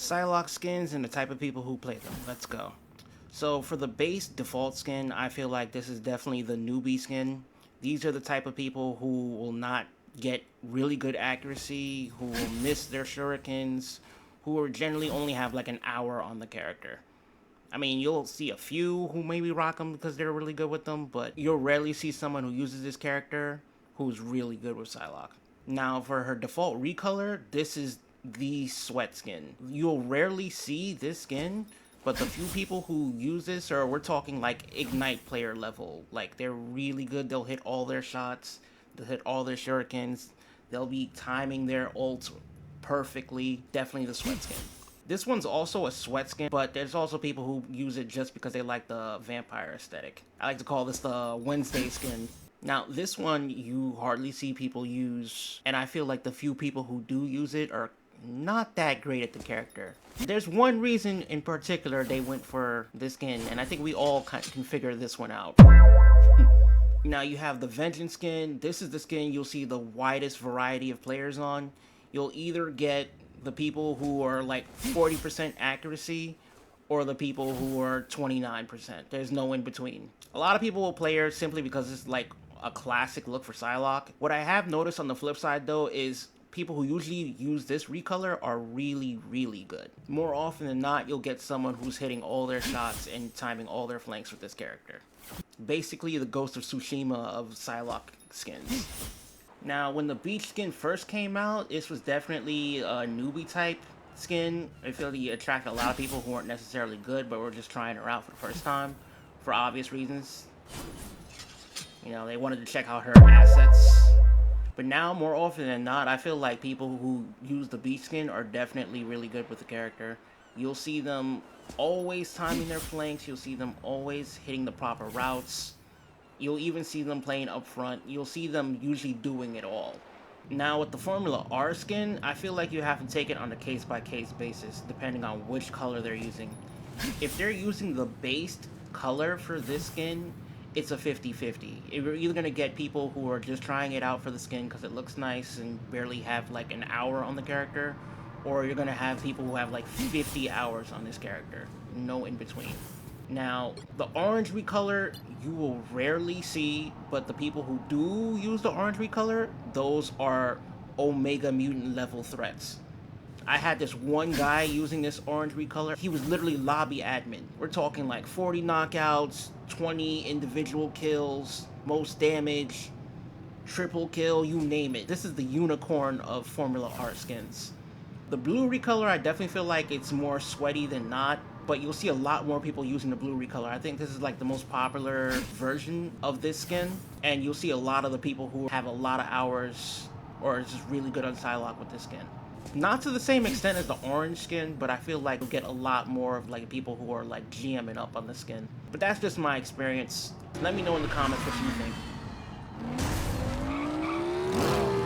Psylocke skins and the type of people who play them. Let's go. So for the base default skin, I feel like this is definitely the newbie skin. These are the type of people who will not get really good accuracy, who will miss their shurikens, who will generally only have like an hour on the character. I mean, you'll see a few who maybe rock them because they're really good with them, but you'll rarely see someone who uses this character who's really good with Psylocke. Now, for her default recolor, this is the sweat skin. You'll rarely see this skin, but the few people who use this, or we're talking like Ignite player level, like they're really good. They'll hit all their shots, they'll hit all their shurikens, they'll be timing their ults perfectly. Definitely the sweat skin. This one's also a sweat skin, but there's also people who use it just because they like the vampire aesthetic. I like to call this the Wednesday skin. Now, this one you hardly see people use, and I feel like the few people who do use it are not that great at the character. There's one reason in particular they went for this skin, and I think we all can figure this one out. Now you have the Vengeance skin. This is the skin you'll see the widest variety of players on. You'll either get the people who are like 40% accuracy, or the people who are 29%. There's no in between. A lot of people will play her simply because it's like a classic look for Psylocke. What I have noticed on the flip side though is people who usually use this recolor are really, really good. More often than not, you'll get someone who's hitting all their shots and timing all their flanks with this character. Basically the Ghost of Tsushima of Psylocke skins. Now, when the beach skin first came out, this was definitely a newbie type skin. I feel it attracted a lot of people who weren't necessarily good, but were just trying her out for the first time, for obvious reasons. You know, they wanted to check out her assets. But now, more often than not, I feel like people who use the beach skin are definitely really good with the character. You'll see them always timing their flanks, you'll see them always hitting the proper routes. You'll even see them playing up front. You'll see them usually doing it all. Now with the Formula R skin, I feel like you have to take it on a case-by-case basis, depending on which color they're using. If they're using the based color for this skin, it's a 50-50. You're either going to get people who are just trying it out for the skin because it looks nice and barely have like an hour on the character, or you're going to have people who have like 50 hours on this character. No in between. Now, the orange recolor, you will rarely see, but the people who do use the orange recolor, those are Omega Mutant level threats. I had this one guy using this orange recolor. He was literally lobby admin. We're talking like 40 knockouts, 20 individual kills, most damage, triple kill, you name it. This is the unicorn of Formula R skins. The blue recolor, I definitely feel like it's more sweaty than not, but you'll see a lot more people using the blue recolor. I think this is like the most popular version of this skin, and you'll see a lot of the people who have a lot of hours or are just really good on Psylocke with this skin. Not to the same extent as the orange skin, but I feel like you'll get a lot more of like people who are like GMing up on the skin. But that's just my experience. Let me know in the comments what you think.